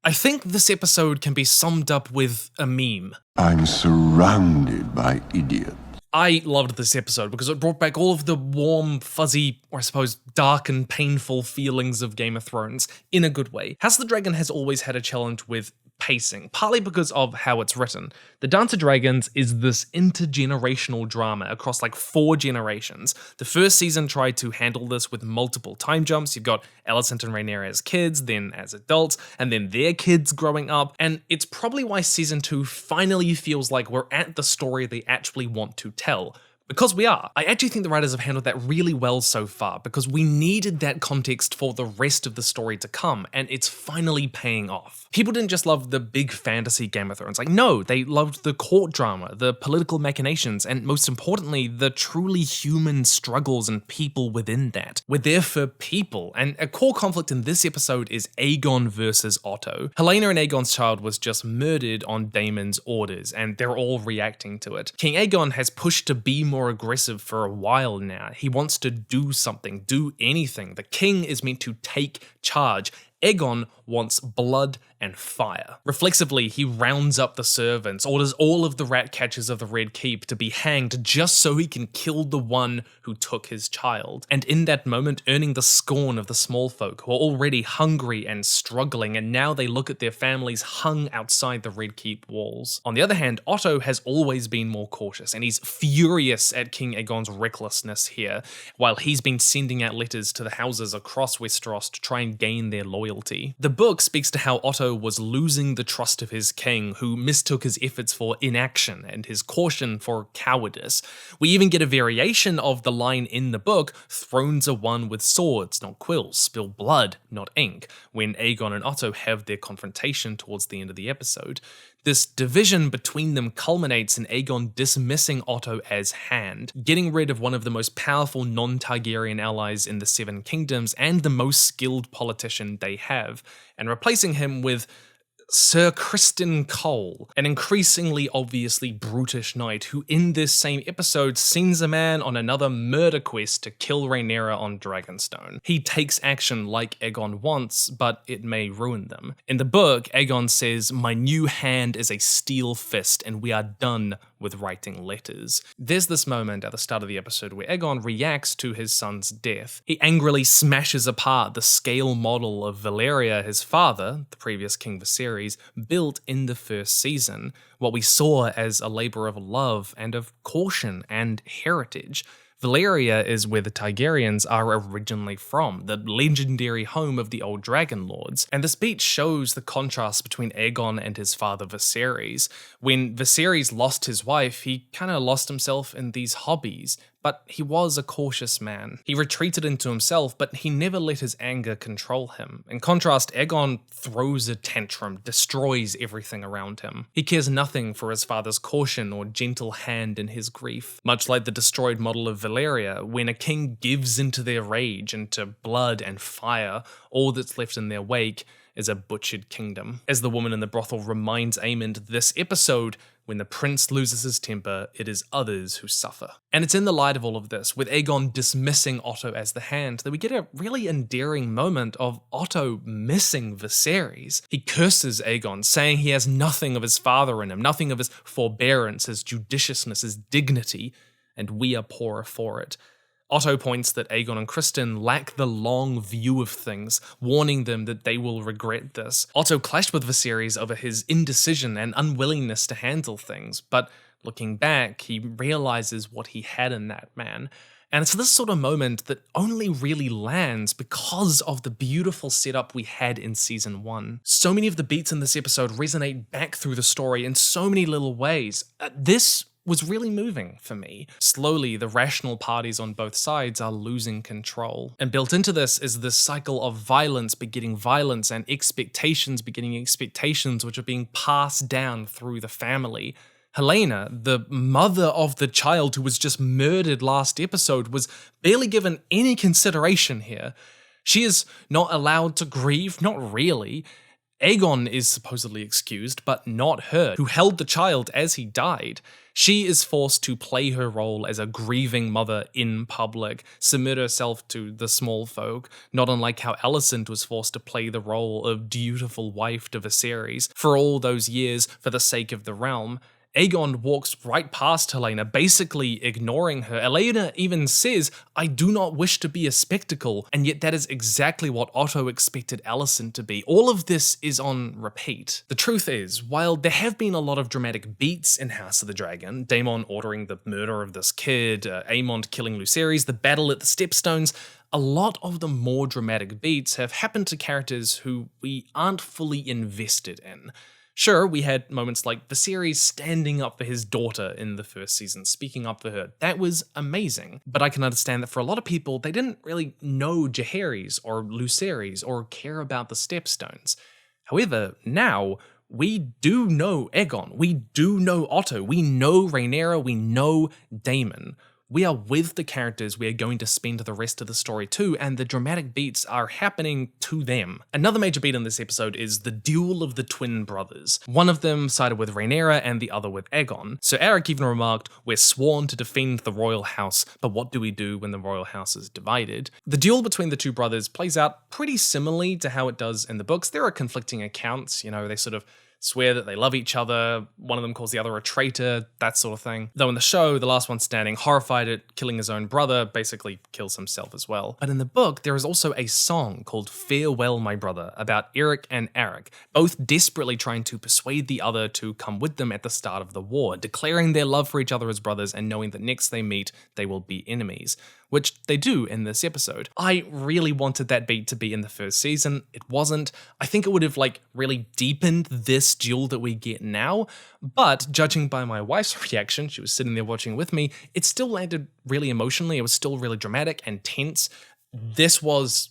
I think this episode can be summed up with a meme. I'm surrounded by idiots. I loved this episode because it brought back all of the warm, fuzzy, or I suppose dark and painful feelings of Game of Thrones in a good way. House of the Dragon has always had a challenge with pacing, partly because of how it's written. The Dance of Dragons is this intergenerational drama across like 4 generations. The first season tried to handle this with multiple time jumps. You've got Alicent and Rhaenyra as kids, then as adults, and then their kids growing up, and it's probably why season 2 finally feels like we're at the story they actually want to tell. Because we are. I actually think the writers have handled that really well so far, because we needed that context for the rest of the story to come, and it's finally paying off. People didn't just love the big fantasy Game of Thrones. Like, no, they loved the court drama, the political machinations, and most importantly, the truly human struggles and people within that. We're there for people, and a core conflict in this episode is Aegon versus Otto. Helena and Aegon's child was just murdered on Damon's orders, and they're all reacting to it. King Aegon has pushed to be more aggressive for a while now. He wants to do something, do anything. The king is meant to take charge. Aegon wants blood and fire. Reflexively, he rounds up the servants, orders all of the rat catchers of the Red Keep to be hanged just so he can kill the one who took his child. And in that moment, earning the scorn of the small folk who are already hungry and struggling, and now they look at their families hung outside the Red Keep walls. On the other hand, Otto has always been more cautious, and he's furious at King Aegon's recklessness here, while he's been sending out letters to the houses across Westeros to try and gain their loyalty. The book speaks to how Otto was losing the trust of his king, who mistook his efforts for inaction and his caution for cowardice. We even get a variation of the line in the book, "Thrones are won with swords, not quills, spill blood, not ink," when Aegon and Otto have their confrontation towards the end of the episode. This division between them culminates in Aegon dismissing Otto as Hand, getting rid of one of the most powerful non-Targaryen allies in the Seven Kingdoms and the most skilled politician they have, and replacing him with Sir Criston Cole, an increasingly obviously brutish knight who in this same episode sends a man on another murder quest to kill Rhaenyra on Dragonstone. He takes action like Aegon wants, but it may ruin them. In the book, Aegon says, "My new hand is a steel fist and we are done with writing letters." There's this moment at the start of the episode where Aegon reacts to his son's death. He angrily smashes apart the scale model of Valyria, his father, the previous King Viserys, built in the first season, what we saw as a labor of love and of caution and heritage. Valyria is where the Targaryens are originally from, the legendary home of the old dragon lords, and the speech shows the contrast between Aegon and his father Viserys. When Viserys lost his wife, he kinda lost himself in these hobbies, but he was a cautious man. He retreated into himself, but he never let his anger control him. In contrast, Aegon throws a tantrum, destroys everything around him. He cares nothing for his father's caution or gentle hand in his grief. Much like the destroyed model of Valyria, when a king gives into their rage, into blood and fire, all that's left in their wake is a butchered kingdom. As the woman in the brothel reminds Aemond this episode, when the prince loses his temper, it is others who suffer. And it's in the light of all of this, with Aegon dismissing Otto as the Hand, that we get a really endearing moment of Otto missing Viserys. He curses Aegon, saying he has nothing of his father in him, nothing of his forbearance, his judiciousness, his dignity, and we are poorer for it. Otto points that Aegon and Criston lack the long view of things, warning them that they will regret this. Otto clashed with Viserys over his indecision and unwillingness to handle things, but looking back, he realizes what he had in that man. And it's this sort of moment that only really lands because of the beautiful setup we had in season 1. So many of the beats in this episode resonate back through the story in so many little ways. This was really moving for me. Slowly, the rational parties on both sides are losing control. And built into this is this cycle of violence begetting violence and expectations begetting expectations, which are being passed down through the family. Helena, the mother of the child who was just murdered last episode, was barely given any consideration here. She is not allowed to grieve, not really. Aegon is supposedly excused, but not her, who held the child as he died. She is forced to play her role as a grieving mother in public, submit herself to the small folk, not unlike how Alicent was forced to play the role of dutiful wife to Viserys for all those years for the sake of the realm. Aegon walks right past Helena, basically ignoring her. Helena even says, "I do not wish to be a spectacle," and yet that is exactly what Otto expected Alicent to be. All of this is on repeat. The truth is, while there have been a lot of dramatic beats in House of the Dragon, Damon ordering the murder of this kid, Aemond killing Lucerys, the battle at the Stepstones, a lot of the more dramatic beats have happened to characters who we aren't fully invested in. Sure, we had moments like Viserys standing up for his daughter in the first season, speaking up for her. That was amazing. But I can understand that for a lot of people, they didn't really know Jaehaerys or Lucerys or care about the Stepstones. However, now we do know Aegon, we do know Otto, we know Rhaenyra, we know Damon. We are with the characters we are going to spend the rest of the story to, and the dramatic beats are happening to them. Another major beat in this episode is the duel of the twin brothers. One of them sided with Rhaenyra and the other with Aegon. So Eric even remarked, "We're sworn to defend the royal house, but what do we do when the royal house is divided?" The duel between the two brothers plays out pretty similarly to how it does in the books. There are conflicting accounts, they sort of swear that they love each other, one of them calls the other a traitor, that sort of thing. Though in the show, the last one standing, horrified at killing his own brother, basically kills himself as well. But in the book, there is also a song called Farewell My Brother about Eric and Eric, both desperately trying to persuade the other to come with them at the start of the war, declaring their love for each other as brothers and knowing that next they meet, they will be enemies. Which they do in this episode. I really wanted that beat to be in the first season. It wasn't. I think it would have really deepened this duel that we get now, but judging by my wife's reaction, she was sitting there watching with me, it still landed really emotionally. It was still really dramatic and tense. This was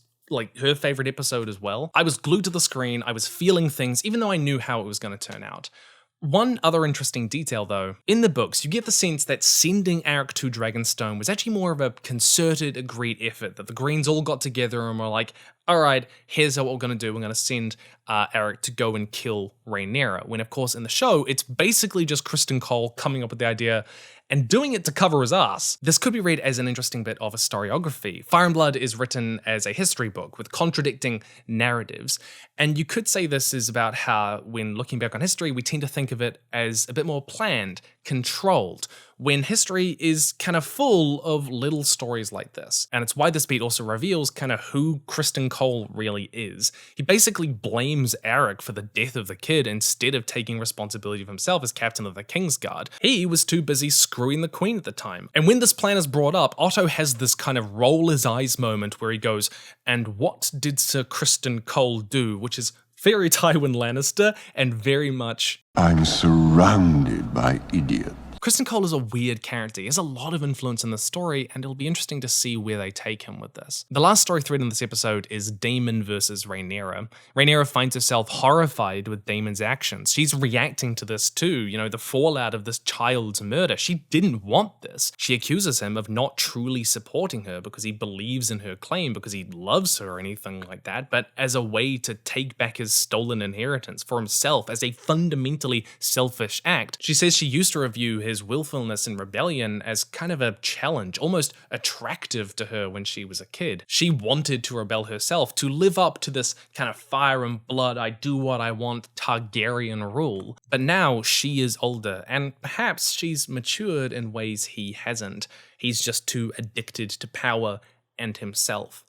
her favorite episode as well. I was glued to the screen. I was feeling things, even though I knew how it was going to turn out. One other interesting detail though, in the books, you get the sense that sending Eric to Dragonstone was actually more of a concerted, agreed effort, that the Greens all got together and were like, all right, here's what we're going to do. We're going to send Eric to go and kill Rhaenyra. When, of course, in the show, it's basically just Kristen Cole coming up with the idea and doing it to cover his ass. This could be read as an interesting bit of historiography. Fire and Blood is written as a history book with contradicting narratives. And you could say this is about how, when looking back on history, we tend to think of it as a bit more planned, controlled, when history is kind of full of little stories like this. And it's why this beat also reveals kind of who Kristen Cole really is. He basically blames Eric for the death of the kid instead of taking responsibility of himself as captain of the Kingsguard. He was too busy screwing the queen at the time. And when this plan is brought up, Otto has this kind of roll his eyes moment where he goes, "And what did Sir Kristen Cole do?" Which is very Tywin Lannister and very much, "I'm surrounded by idiots." Kristen Cole is a weird character. He has a lot of influence in the story, and it'll be interesting to see where they take him with this. The last story thread in this episode is Damon versus Rhaenyra. Rhaenyra finds herself horrified with Damon's actions. She's reacting to this too, the fallout of this child's murder. She didn't want this. She accuses him of not truly supporting her because he believes in her claim, because he loves her or anything like that, but as a way to take back his stolen inheritance for himself as a fundamentally selfish act. She says she used to review his willfulness and rebellion as kind of a challenge, almost attractive to her when she was a kid. She wanted to rebel herself, to live up to this kind of fire and blood, I do what I want Targaryen rule. But now she is older, and perhaps she's matured in ways he hasn't. He's just too addicted to power and himself.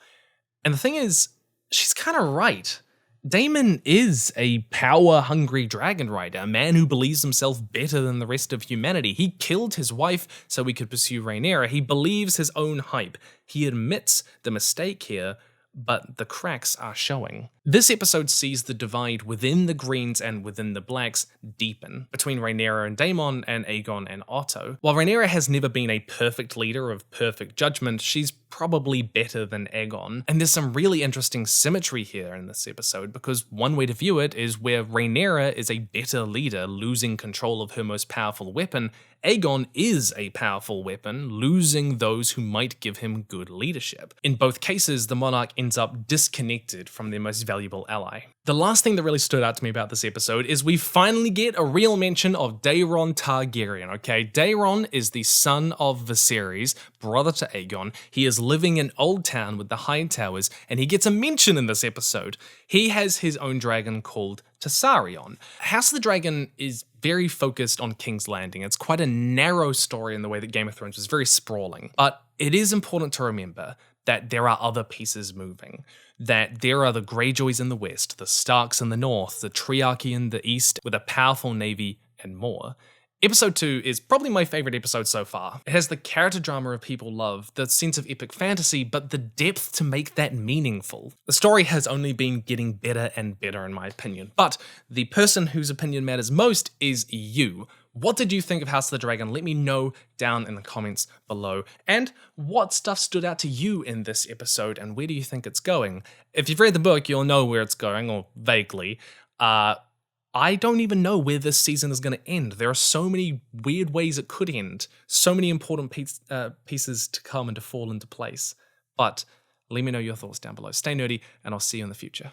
And the thing is, she's kind of right. Damon is a power-hungry dragon rider, a man who believes himself better than the rest of humanity. He killed his wife so he could pursue Rhaenyra. He believes his own hype. He admits the mistake here, but the cracks are showing. This episode sees the divide within the Greens and within the Blacks deepen, between Rhaenyra and Damon and Aegon and Otto. While Rhaenyra has never been a perfect leader of perfect judgment, she's probably better than Aegon. And there's some really interesting symmetry here in this episode, because one way to view it is where Rhaenyra is a better leader, losing control of her most powerful weapon, Aegon is a powerful weapon, losing those who might give him good leadership. In both cases, the monarch ends up disconnected from their most valuable ally. The last thing that really stood out to me about this episode is we finally get a real mention of Daeron Targaryen, okay? Daeron is the son of Viserys, brother to Aegon. He is living in Old Town with the High Towers, and he gets a mention in this episode. He has his own dragon called Tessarion. House of the Dragon is very focused on King's Landing. It's quite a narrow story in the way that Game of Thrones was very sprawling. But it is important to remember that there are other pieces moving, that there are the Greyjoys in the west, the Starks in the north, the Triarchy in the east, with a powerful navy and more. Episode 2 is probably my favourite episode so far. It has the character drama of people love, the sense of epic fantasy, but the depth to make that meaningful. The story has only been getting better and better in my opinion, but the person whose opinion matters most is you. What did you think of House of the Dragon? Let me know down in the comments below. And what stuff stood out to you in this episode, and where do you think it's going? If you've read the book, you'll know where it's going, or vaguely. I don't even know where this season is going to end. There are so many weird ways it could end. So many important pieces to come and to fall into place. But let me know your thoughts down below. Stay nerdy, and I'll see you in the future.